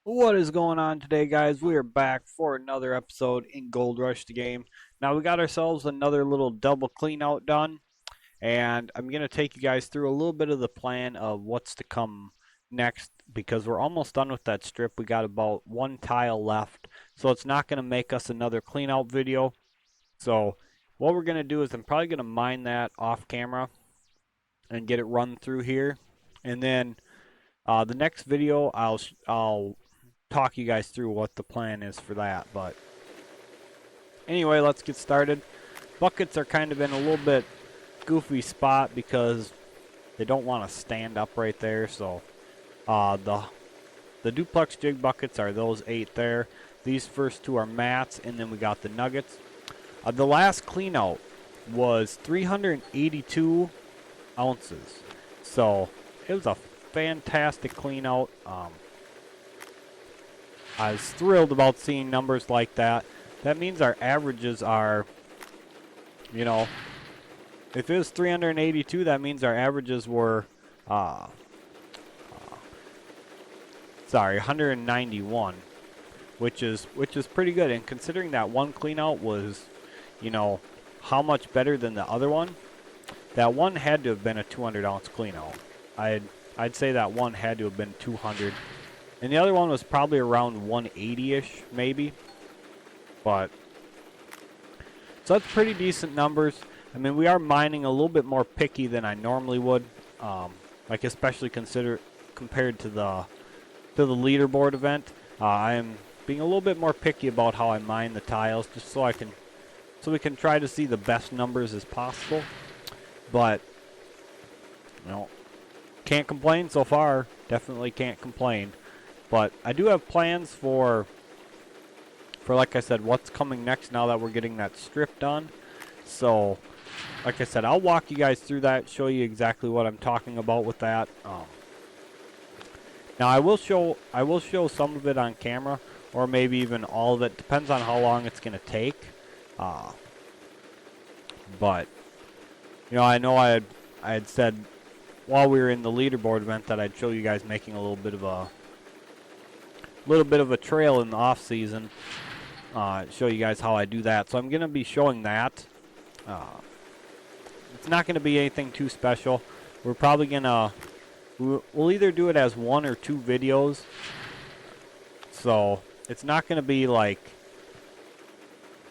What is going on today, guys? We are back for another episode in Gold Rush the game. Now, we got ourselves another little double clean out done, and I'm going to take you guys through a little bit of the plan of what's to come next because we're almost done with that strip. We got about one tile left, so it's not going to make us another clean out video. So, what we're going to do is I'm probably going to mine that off camera and get it run through here, and then the next video I'll talk you guys through what the plan is for that. But anyway, let's get started. Buckets are kind of in a little bit goofy spot because they don't want to stand up right there. So the duplex jig buckets are those 8 there. These first 2 are mats, and then we got the nuggets. The last clean out was 382 ounces. So it was a fantastic clean out. I was thrilled about seeing numbers like that. That means our averages are, if it was 382, that means our averages were, 191, which is pretty good. And considering that one clean out was, how much better than the other one, that one had to have been a 200-ounce clean out. I'd say that one had to have been 200. And the other one was probably around 180-ish, maybe. But, so that's pretty decent numbers. I mean, we are mining a little bit more picky than I normally would. Especially compared to the leaderboard event. I am being a little bit more picky about how I mine the tiles, just so we can try to see the best numbers as possible. But, can't complain so far. Definitely can't complain. But I do have plans for like I said, what's coming next now that we're getting that strip done. So, like I said, I'll walk you guys through that, show you exactly what I'm talking about with that. Now I will show some of it on camera, or maybe even all of it. Depends on how long it's going to take. But I know I had said while we were in the leaderboard event that I'd show you guys making a little bit of a trail in the off season. Show you guys how I do that. So I'm going to be showing that. It's not going to be anything too special. We're probably going to, we'll either do it as 1 or 2 videos. So it's not going to be like,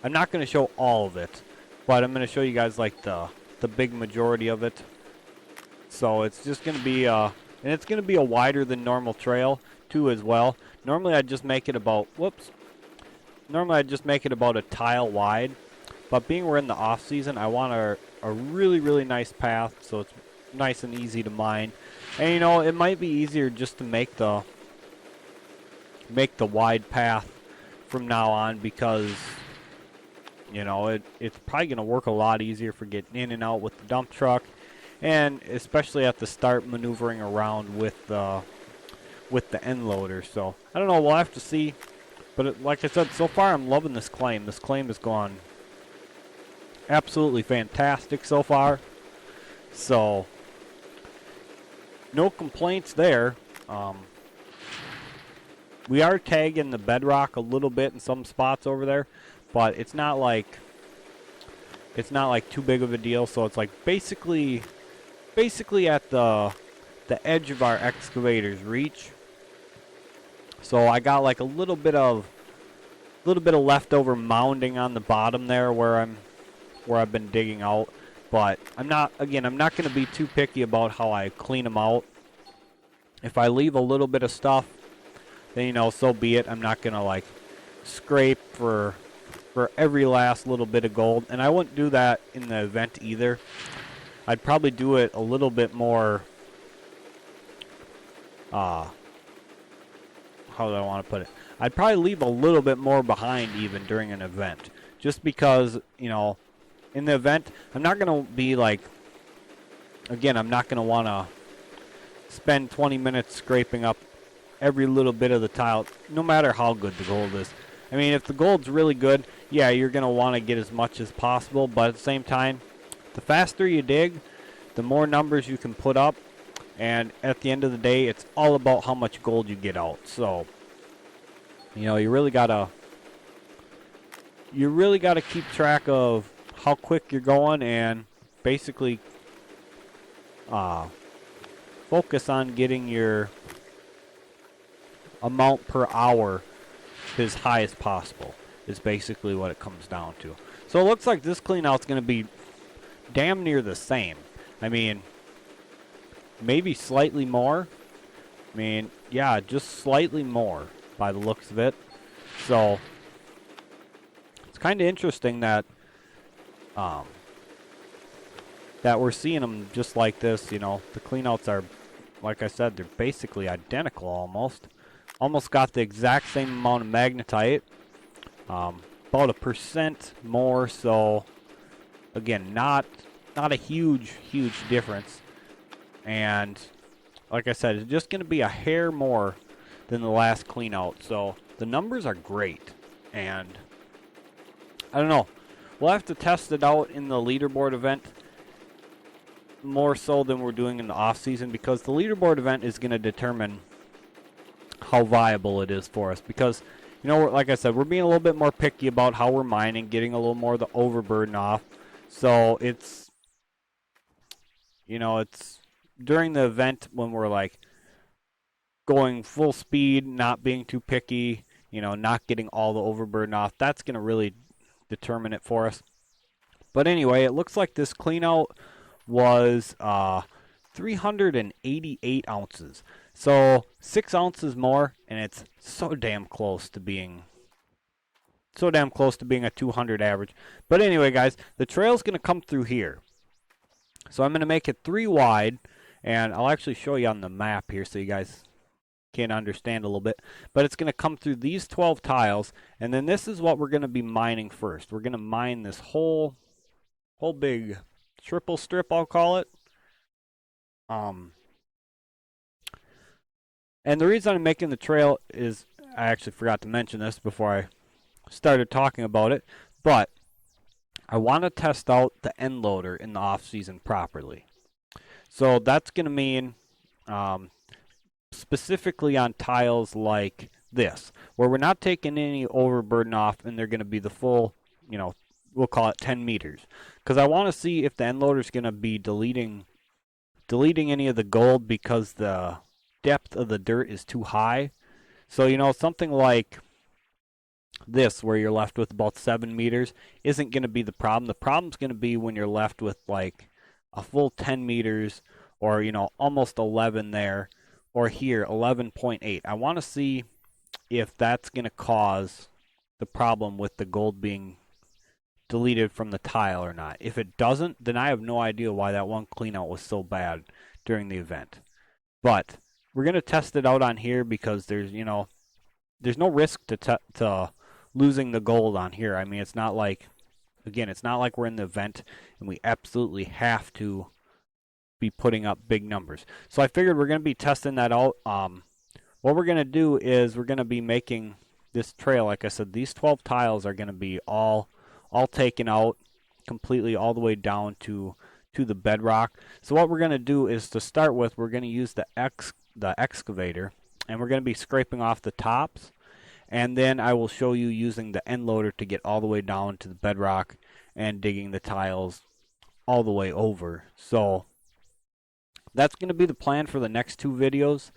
I'm not going to show all of it, but I'm going to show you guys like the big majority of it. So it's just going to be, and it's going to be a wider than normal trail too as well. Normally I'd just make it about, a tile wide. But being we're in the off season, I want a really, really nice path so it's nice and easy to mine. And it might be easier just to make the wide path from now on because, it's probably going to work a lot easier for getting in and out with the dump truck. And especially at the start, maneuvering around with the end loader. So I don't know, we'll have to see. But like I said, so far I'm loving this claim. This claim has gone absolutely fantastic so far. So no complaints there. We are tagging the bedrock a little bit in some spots over there, but it's not like too big of a deal. So it's like basically at the edge of our excavator's reach. So I got like a little bit of leftover mounding on the bottom there where I've been digging out, but I'm not going to be too picky about how I clean them out. If I leave a little bit of stuff, then so be it. I'm not going to like scrape for every last little bit of gold, and I wouldn't do that in the event either. I'd probably do it a little bit more how do I want to put it? I'd probably leave a little bit more behind even during an event. Just because, in the event, I'm not going to be like, again, I'm not going to want to spend 20 minutes scraping up every little bit of the tile, no matter how good the gold is. I mean, if the gold's really good, yeah, you're going to want to get as much as possible, but at the same time, the faster you dig, the more numbers you can put up. And at the end of the day, it's all about how much gold you get out. So You know, you really gotta keep track of how quick you're going and basically uh, focus on getting your amount per hour as high as possible is basically what it comes down to. So it looks like this clean out's going to be damn near the same. I mean, maybe slightly more. I mean, yeah, just slightly more by the looks of it. So it's kind of interesting that um, that we're seeing them just like this. You know, the cleanouts are, like I said, they're basically identical almost. Almost got the exact same amount of magnetite. About 1% more, so again, not a huge difference. And like I said, it's just going to be a hair more than the last clean out. So the numbers are great, and I don't know. We'll have to test it out in the leaderboard event more so than we're doing in the off season, because the leaderboard event is going to determine how viable it is for us. Because, you know, like I said, we're being a little bit more picky about how we're mining, getting a little more of the overburden off. So it's, you know, it's during the event when we're like going full speed, not being too picky, you know, not getting all the overburden off. That's going to really determine it for us. But anyway, it looks like this clean out was 388 ounces. So 6 ounces more, and it's so damn close to being a 200 average. But anyway, guys, the trail's going to come through here. So I'm going to make it 3 wide, and I'll actually show you on the map here so you guys can understand a little bit. But it's going to come through these 12 tiles, and then this is what we're going to be mining first. We're going to mine this whole big triple strip, I'll call it. And the reason I'm making the trail is, I actually forgot to mention this before I started talking about it, but I want to test out the end loader in the off season properly. So that's going to mean specifically on tiles like this, where we're not taking any overburden off, and they're going to be the full, you know, we'll call it 10 meters. Because I want to see if the end loader is going to be deleting any of the gold because the depth of the dirt is too high. So, you know, something like this, where you're left with about 7 meters, isn't going to be the problem. The problem's going to be when you're left with like a full 10 meters, or, you know, almost 11 there, or here, 11.8. I want to see if that's going to cause the problem with the gold being deleted from the tile or not. If it doesn't, then I have no idea why that one cleanout was so bad during the event. But we're going to test it out on here because there's, you know, there's no risk to losing the gold on here. I mean, it's not like, again, it's not like we're in the event and we absolutely have to be putting up big numbers. So I figured we're going to be testing that out. What we're going to do is we're going to be making this trail. Like I said, these 12 tiles are going to be all taken out completely all the way down to the bedrock. So what we're going to do is, to start with, we're going to use the excavator, and we're going to be scraping off the tops, and then I will show you using the end loader to get all the way down to the bedrock and digging the tiles all the way over. So that's going to be the plan for the next 2 videos,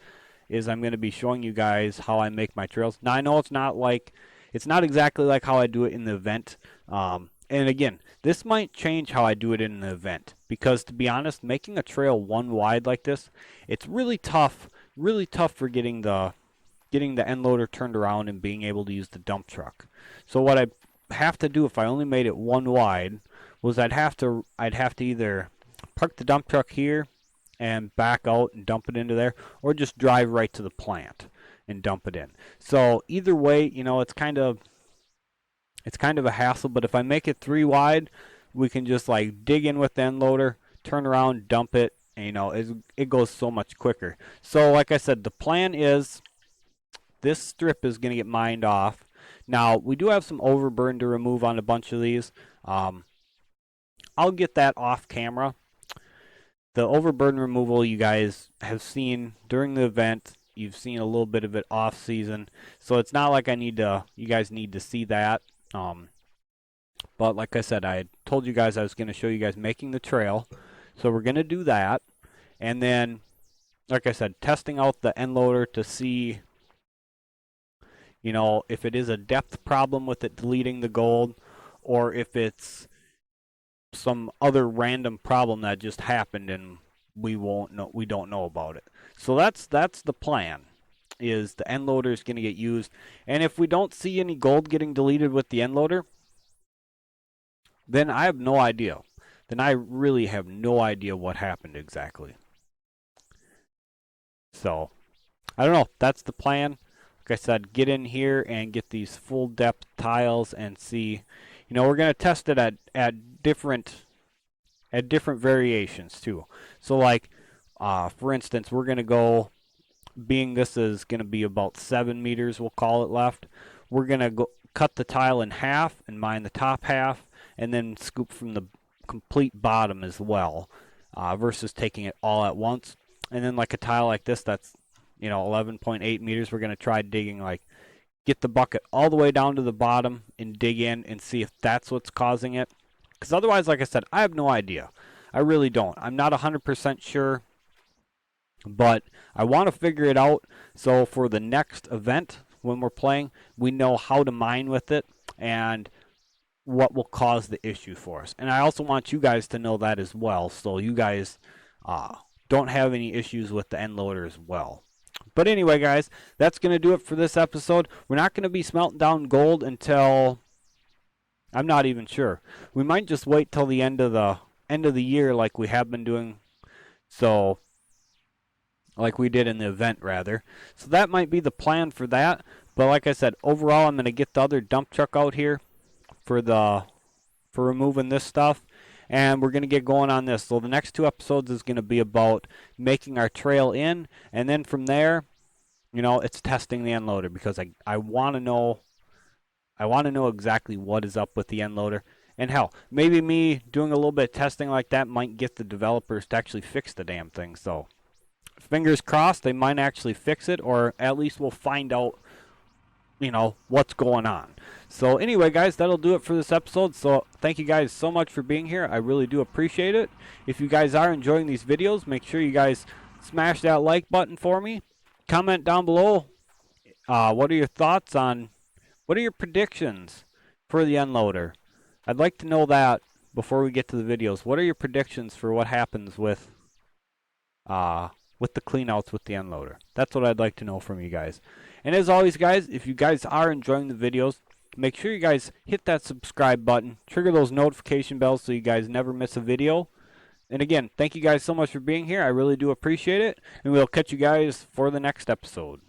is I'm going to be showing you guys how I make my trails. Now I know it's not exactly like how I do it in the event. And again, this might change how I do it in the event, because to be honest, making a trail 1 wide like this, it's really tough for getting the end loader turned around and being able to use the dump truck. So what I have to do if I only made it 1 wide was I'd have to either park the dump truck here and back out and dump it into there, or just drive right to the plant and dump it in. So either way, you know, it's kind of a hassle. But if I make it 3 wide, we can just like dig in with the end loader, turn around, dump it, and, you know, it goes so much quicker. So like I said, the plan is this strip is going to get mined off. Now we do have some overburden to remove on a bunch of these. I'll get that off camera. The overburden removal you guys have seen during the event, You've seen a little bit of it off season, so it's not like you guys need to see that. But like I said, I had told you guys I was going to show you guys making the trail, so we're going to do that, and then, like I said, testing out the end loader to see, if it is a depth problem with it deleting the gold, or if it's some other random problem that just happened and we don't know about it. So that's the plan. Is the end loader is going to get used, and if we don't see any gold getting deleted with the end loader, then I have no idea. Then I really have no idea what happened exactly. So I don't know. That's the plan. Like I said, get in here and get these full depth tiles and see. We're going to test it at different variations too. So like, for instance, we're going to go, being this is going to be about 7 meters, we'll call it left. We're going to go cut the tile in half and mine the top half, and then scoop from the complete bottom as well, versus taking it all at once. And then like a tile like this, that's 11.8 meters, we're going to try digging, like, get the bucket all the way down to the bottom and dig in and see if that's what's causing it. Because otherwise, like I said, I have no idea. I really don't. I'm not 100% sure, but I want to figure it out. So for the next event, when we're playing, we know how to mine with it and what will cause the issue for us. And I also want you guys to know that as well, so you guys don't have any issues with the end loader as well. But anyway, guys, that's going to do it for this episode. We're not going to be smelting down gold until, I'm not even sure. We might just wait till the end of the year, like we have been doing. So, like we did in the event, rather. So that might be the plan for that. But like I said, overall, I'm going to get the other dump truck out here for removing this stuff, and we're going to get going on this. So the next 2 episodes is going to be about making our trail in, and then from there, it's testing the end loader, because I want to know exactly what is up with the end loader. And hell, maybe me doing a little bit of testing like that might get the developers to actually fix the damn thing. So fingers crossed, they might actually fix it, or at least we'll find out what's going on. So anyway, guys, that'll do it for this episode. So thank you guys so much for being here. I really do appreciate it. If you guys are enjoying these videos, make sure you guys smash that like button for me. Comment down below. What are your thoughts on, what are your predictions for the end loader? I'd like to know that before we get to the videos. What are your predictions for what happens with the cleanouts with the end loader? That's what I'd like to know from you guys. And as always, guys, if you guys are enjoying the videos, make sure you guys hit that subscribe button, trigger those notification bells so you guys never miss a video. And again, thank you guys so much for being here. I really do appreciate it. And we'll catch you guys for the next episode.